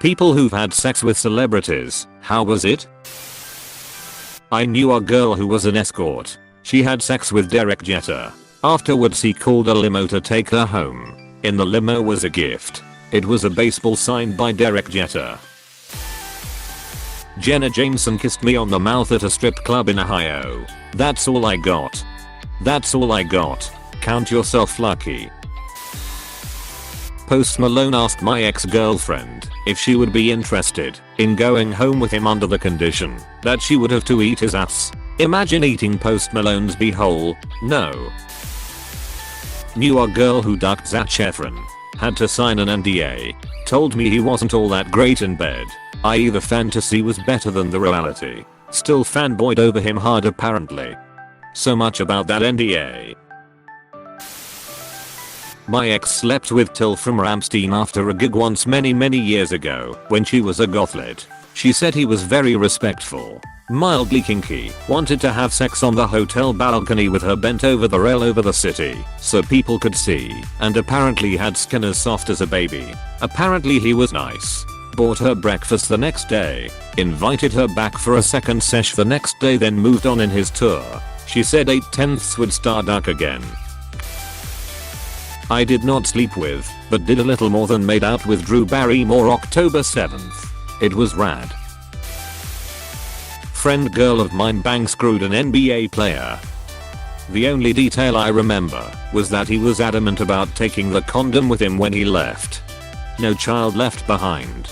People who've had sex with celebrities, how was it? I knew a girl who was an escort. She had sex with Derek Jeter. Afterwards he called a limo to take her home. In the limo was a gift. It was a baseball signed by Derek Jeter. Jenna Jameson kissed me on the mouth at a strip club in Ohio. That's all I got. That's all I got. Count yourself lucky. Post Malone asked my ex-girlfriend if she would be interested in going home with him under the condition that she would have to eat his ass. Imagine eating Post Malone's beehole. No. Knew a girl who ducked Zac Efron. Had to sign an NDA. Told me he wasn't all that great in bed. I.e. the fantasy was better than the reality. Still fanboyed over him hard apparently. So much about that NDA. My ex slept with Till from Ramstein after a gig once many years ago when she was a gothlet. She said he was very respectful, mildly kinky, wanted to have sex on the hotel balcony with her bent over the rail over the city so people could see, and apparently had skin as soft as a baby. Apparently he was nice. Bought her breakfast the next day, invited her back for a second sesh the next day, then moved on in his tour. She said 8/10 would start duck again. I did not sleep with, but did a little more than made out with Drew Barrymore October 7th. It was rad. Friend girl of mine bang screwed an NBA player. The only detail I remember was that he was adamant about taking the condom with him when he left. No child left behind.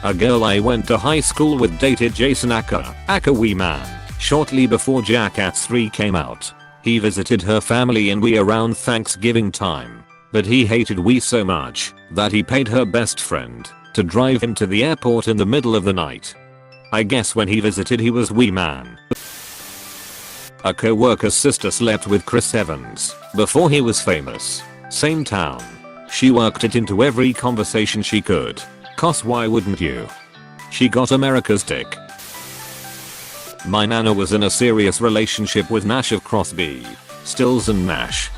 A girl I went to high school with dated Jason Aka wee man, shortly before Jackass 3 came out. He visited her family in Wee around Thanksgiving time, but he hated Wee so much that he paid her best friend to drive him to the airport in the middle of the night. I guess when he visited he was Wee man. A co-worker's sister slept with Chris Evans before he was famous. Same town. She worked it into every conversation she could. 'Cause why wouldn't you? She got America's dick. My nana was in a serious relationship with Nash of Crosby, Stills and Nash.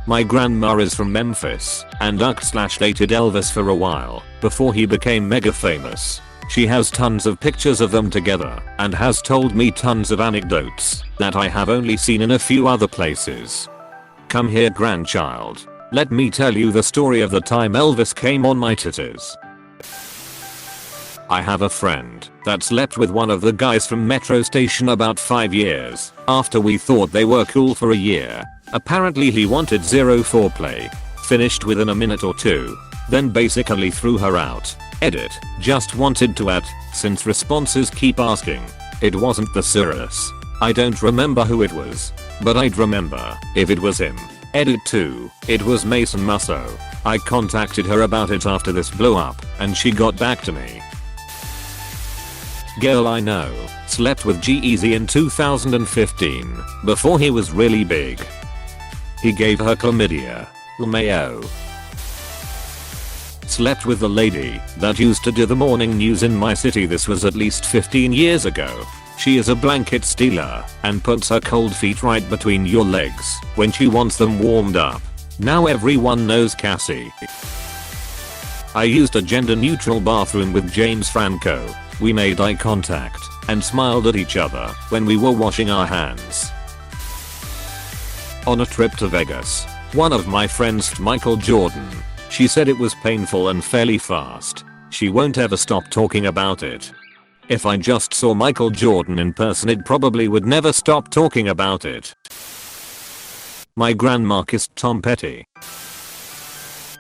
My grandma is from Memphis and dated Elvis for a while before he became mega famous. She has tons of pictures of them together and has told me tons of anecdotes that I have only seen in a few other places. Come here, grandchild. Let me tell you the story of the time Elvis came on my titties. I have a friend that slept with one of the guys from Metro Station about 5 years after we thought they were cool for a year. Apparently he wanted zero foreplay. Finished within a minute or two. Then basically threw her out. Edit. Just wanted to add, since responses keep asking. It wasn't the Cyrus. I don't remember who it was, but I'd remember if it was him. Edit 2. It was Mason Musso. I contacted her about it after this blew up and she got back to me. Girl I know slept with G-Eazy in 2015 before he was really big. He gave her chlamydia. LMAO. Slept with the lady that used to do the morning news in my city. This was at least 15 years ago. She is a blanket stealer and puts her cold feet right between your legs when she wants them warmed up. Now everyone knows Cassie. I used a gender-neutral bathroom with James Franco. We made eye contact and smiled at each other when we were washing our hands. On a trip to Vegas, one of my friends f***ed Michael Jordan. She said it was painful and fairly fast. She won't ever stop talking about it. If I just saw Michael Jordan in person, it probably would never stop talking about it. My grandma kissed Tom Petty.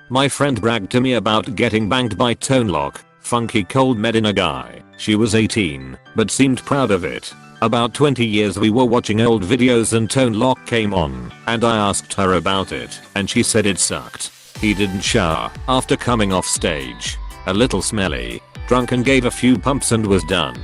My friend bragged to me about getting banged by Tone Loc, funky cold Medina guy. She was 18, but seemed proud of it. About 20 years we were watching old videos and Tone Loc came on, and I asked her about it, and she said it sucked. He didn't shower after coming off stage. A little smelly, drunk, and gave a few pumps and was done.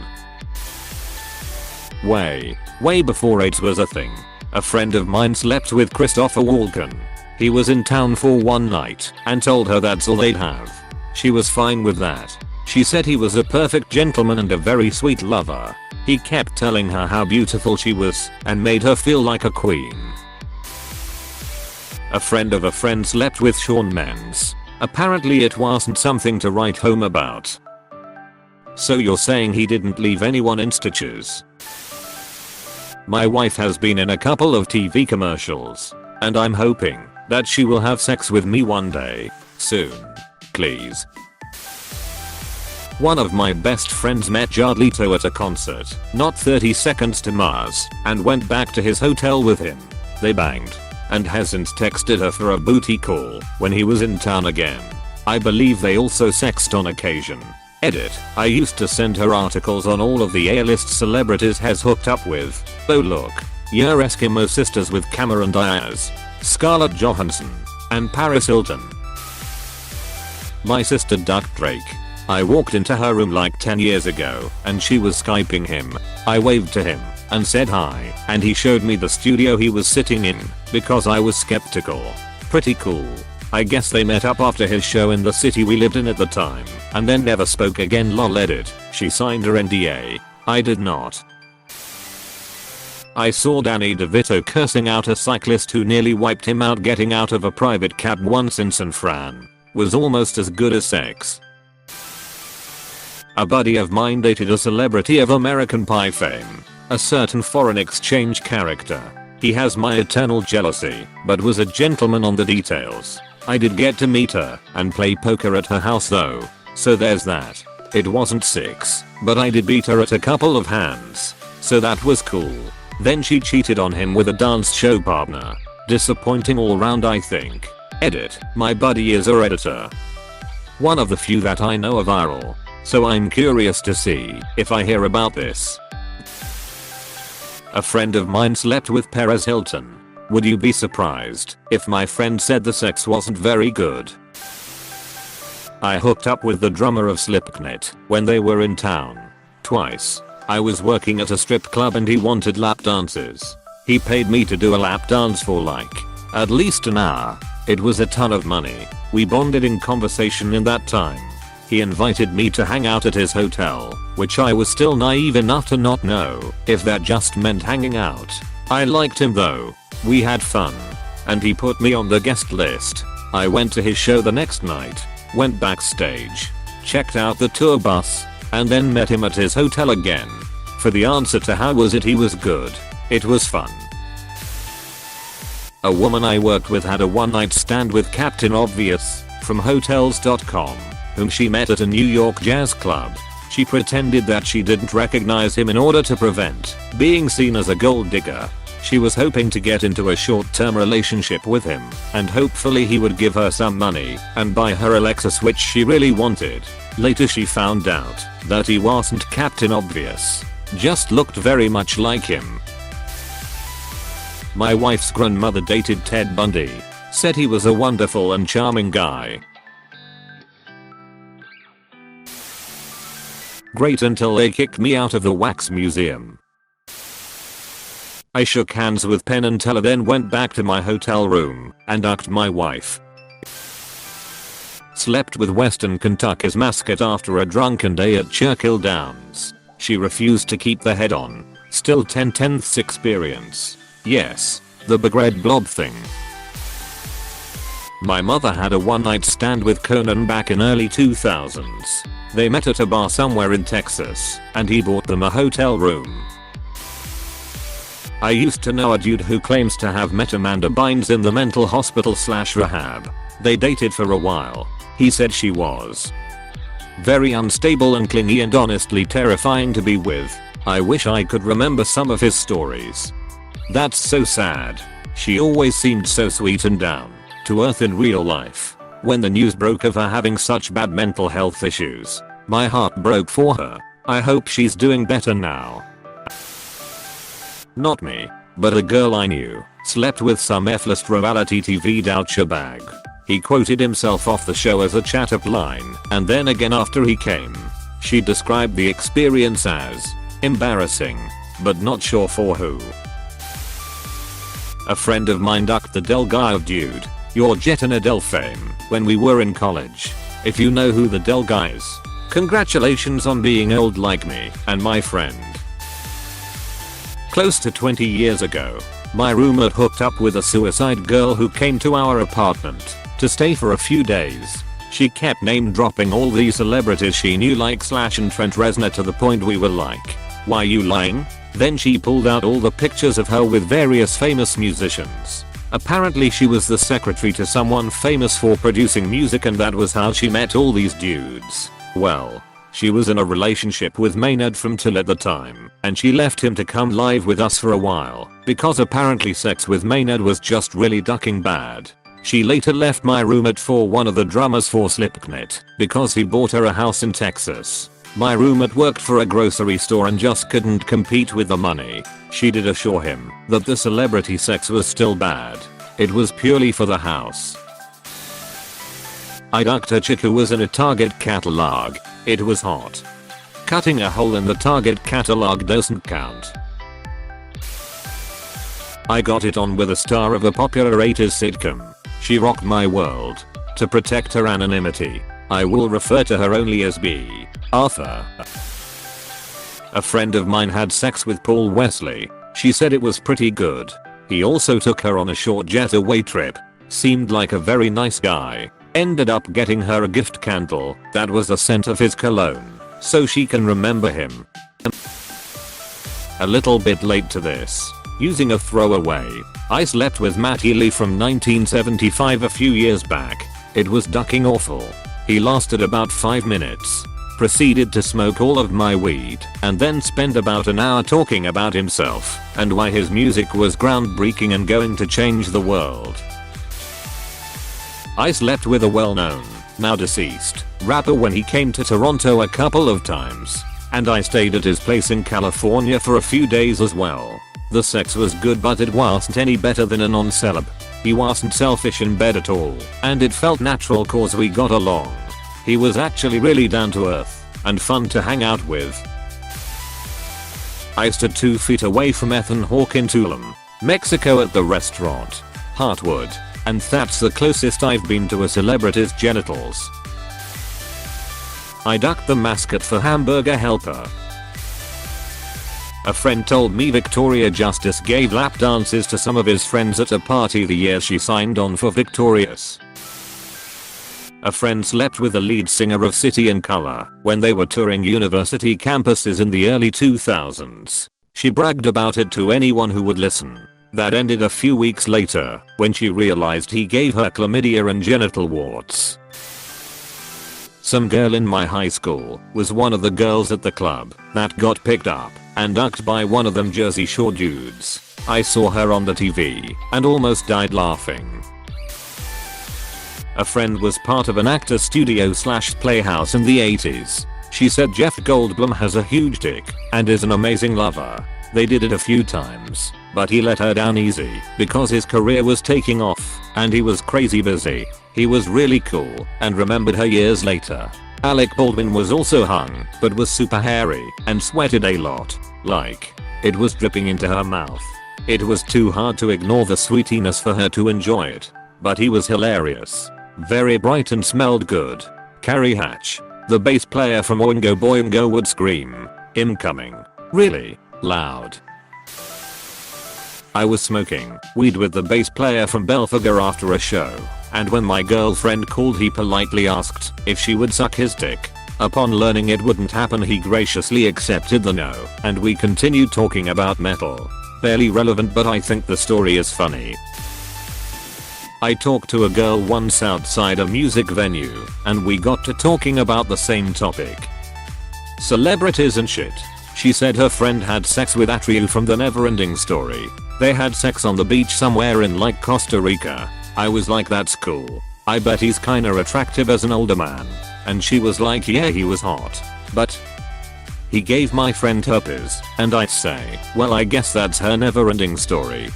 Way before AIDS was a thing. A friend of mine slept with Christopher Walken. He was in town for one night and told her that's all they'd have. She was fine with that. She said he was a perfect gentleman and a very sweet lover. He kept telling her how beautiful she was and made her feel like a queen. A friend of a friend slept with Shawn Mendes. Apparently it wasn't something to write home about. So you're saying he didn't leave anyone in stitches? My wife has been in a couple of TV commercials, and I'm hoping that she will have sex with me one day. Soon. Please. One of my best friends met Jared Leto at a concert, not 30 Seconds to Mars, and went back to his hotel with him. They banged, and has since texted her for a booty call when he was in town again. I believe they also sexted on occasion. Edit. I used to send her articles on all of the A-list celebrities has hooked up with. Oh look. Your Eskimo sisters with Cameron Diaz, Scarlett Johansson, and Paris Hilton. My sister ducked Drake. I walked into her room like 10 years ago and she was Skyping him. I waved to him and said hi, and he showed me the studio he was sitting in because I was skeptical. Pretty cool. I guess they met up after his show in the city we lived in at the time and then never spoke again. Lol. Edit. She signed her NDA. I did not. I saw Danny DeVito cursing out a cyclist who nearly wiped him out. Getting out of a private cab once in San Fran was almost as good as sex. A buddy of mine dated a celebrity of American Pie fame, a certain foreign exchange character. He has my eternal jealousy, but was a gentleman on the details. I did get to meet her and play poker at her house though, so there's that. It wasn't sex, but I did beat her at a couple of hands, so that was cool. Then she cheated on him with a dance show partner. Disappointing all round, I think. Edit. My buddy is a Redditor. One of the few that I know are viral, so I'm curious to see if I hear about this. A friend of mine slept with Paris Hilton. Would you be surprised if my friend said the sex wasn't very good? I hooked up with the drummer of Slipknot when they were in town. Twice. I was working at a strip club and he wanted lap dances. He paid me to do a lap dance for like at least an hour. It was a ton of money. We bonded in conversation in that time. He invited me to hang out at his hotel, which I was still naive enough to not know if that just meant hanging out. I liked him though. We had fun. And he put me on the guest list. I went to his show the next night, went backstage, checked out the tour bus, and then met him at his hotel again. For the answer to how was it, he was good. It was fun. A woman I worked with had a one-night stand with Captain Obvious from Hotels.com, whom she met at a New York jazz club. She pretended that she didn't recognize him in order to prevent being seen as a gold digger. She was hoping to get into a short-term relationship with him, and hopefully he would give her some money and buy her a Lexus, which she really wanted. Later she found out that he wasn't Captain Obvious, just looked very much like him. My wife's grandmother dated Ted Bundy, said he was a wonderful and charming guy. Great until they kicked me out of the wax museum. I shook hands with Penn and Teller, then went back to my hotel room and hugged my wife. Slept with Western Kentucky's mascot after a drunken day at Churchill Downs. She refused to keep the head on. Still 10/10ths experience. Yes, the big red blob thing. My mother had a one-night stand with Conan back in early 2000s. They met at a bar somewhere in Texas, and he bought them a hotel room. I used to know a dude who claims to have met Amanda Bynes in the mental hospital/rehab. They dated for a while. He said she was very unstable and clingy and honestly terrifying to be with. I wish I could remember some of his stories. That's so sad. She always seemed so sweet and down to earth in real life. When the news broke of her having such bad mental health issues, my heart broke for her. I hope she's doing better now. Not me, but a girl I knew slept with some F-list reality TV douchebag. He quoted himself off the show as a chat-up line, and then again after he came. She described the experience as embarrassing, but not sure for who. A friend of mine ducked the Delgado dude, your Jet and Adele fame, when we were in college. If you know who the Del guy is, congratulations on being old like me and my friend. Close to 20 years ago, my roommate hooked up with a suicide girl who came to our apartment to stay for a few days. She kept name dropping all these celebrities she knew like Slash and Trent Reznor to the point we were like, why you lying? Then she pulled out all the pictures of her with various famous musicians. Apparently she was the secretary to someone famous for producing music and that was how she met all these dudes. Well, she was in a relationship with Maynard from Till at the time, and she left him to come live with us for a while, because apparently sex with Maynard was just really ducking bad. She later left my roommate for one of the drummers for Slipknot, because he bought her a house in Texas. My roommate worked for a grocery store and just couldn't compete with the money. She did assure him that the celebrity sex was still bad. It was purely for the house. I ducked a chick who was in a Target catalog. It was hot. Cutting a hole in the Target catalog doesn't count. I got it on with a star of a popular 80s sitcom. She rocked my world. To protect her anonymity, I will refer to her only as B. Arthur. A friend of mine had sex with Paul Wesley. She said it was pretty good. He also took her on a short jet away trip. Seemed like a very nice guy. Ended up getting her a gift candle that was the scent of his cologne, so she can remember him. A little bit late to this. Using a throwaway. I slept with Matt Healy from 1975 a few years back. It was ducking awful. He lasted about 5 minutes. Proceeded to smoke all of my weed and then spend about an hour talking about himself and why his music was groundbreaking and going to change the world. I slept with a well-known, now deceased, rapper when he came to Toronto a couple of times. And I stayed at his place in California for a few days as well. The sex was good but it wasn't any better than a non-celeb. He wasn't selfish in bed at all, and it felt natural cause we got along. He was actually really down to earth and fun to hang out with. I stood 2 feet away from Ethan Hawke in Tulum, Mexico at the restaurant Heartwood, and that's the closest I've been to a celebrity's genitals. I ducked the mascot for Hamburger Helper. A friend told me Victoria Justice gave lap dances to some of his friends at a party the year she signed on for Victorious. A friend slept with the lead singer of City and Colour when they were touring university campuses in the early 2000s. She bragged about it to anyone who would listen. That ended a few weeks later when she realized he gave her chlamydia and genital warts. Some girl in my high school was one of the girls at the club that got picked up and ducked by one of them Jersey Shore dudes. I saw her on the TV and almost died laughing. A friend was part of an actor studio / playhouse in the 80s. She said Jeff Goldblum has a huge dick and is an amazing lover. They did it a few times, but he let her down easy because his career was taking off and he was crazy busy. He was really cool and remembered her years later. Alec Baldwin was also hung, but was super hairy and sweated a lot. Like, it was dripping into her mouth. It was too hard to ignore the sweetiness for her to enjoy it. But he was hilarious. Very bright and smelled good. Carrie Hatch, the bass player from Oingo Boingo, would scream, "Incoming," really loud. I was smoking weed with the bass player from Belphegor after a show, and when my girlfriend called he politely asked if she would suck his dick. Upon learning it wouldn't happen he graciously accepted the no, and we continued talking about metal. Barely relevant but I think the story is funny. I talked to a girl once outside a music venue, and we got to talking about the same topic. Celebrities and shit. She said her friend had sex with Atreyu from the Neverending Story. They had sex on the beach somewhere in like Costa Rica. I was like, that's cool. I bet he's kinda attractive as an older man. And she was like, yeah, he was hot. But he gave my friend herpes, and I'd say, well, I guess that's her never-ending story.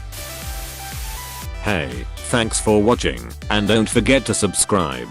Hey, thanks for watching, and don't forget to subscribe.